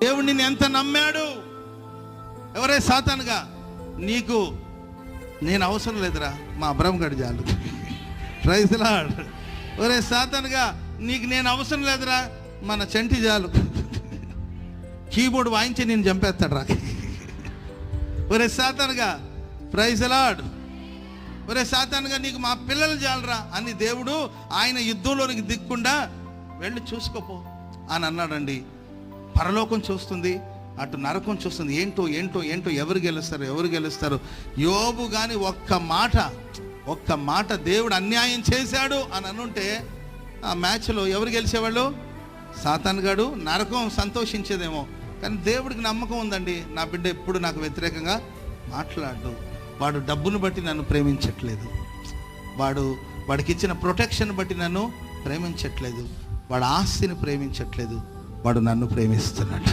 దేవుడు నిన్ను ఎంత నమ్మాడు. ఎవరే సాతానుగా, నీకు నేను అవసరం లేదురా, మా అబ్రహం గడి చాలు. Praise the lord. ఒరే సాతానుగా, నీకు నేను అవసరం లేదురా, మన చంటి చాలు. కీబోర్డ్ వాయించి నేను చంపేస్తాడు రా. ఒరే సాతానుగా, ప్రైజ్ ది లార్డ్. ఒరే సాతానుగా, నీకు మా పిల్లలు చాలరా అని దేవుడు ఆయన యుద్ధంలోనికి దిక్కుండా వెళ్ళి చూసుకోపో అని అన్నాడండి. పరలోకం చూస్తుంది, అటు నరకం చూస్తుంది. ఏంటో ఏంటో ఏంటో ఎవరు గెలుస్తారు. యోబు కానీ ఒక్క మాట దేవుడు అన్యాయం చేశాడు అని అనుంటే ఆ మ్యాచ్లో ఎవరు గెలిచేవాళ్ళు? సాతాను గాడు. నరకం సంతోషించేదేమో, కానీ దేవుడికి నమ్మకం ఉందండి, నా బిడ్డ ఎప్పుడు నాకు వ్యతిరేకంగా మాట్లాడు. వాడు డబ్బును బట్టి నన్ను ప్రేమించట్లేదు, వాడికి ఇచ్చిన ప్రొటెక్షన్ బట్టి నన్ను ప్రేమించట్లేదు, వాడు ఆస్తిని ప్రేమించట్లేదు, వాడు నన్ను ప్రేమిస్తున్నాడు.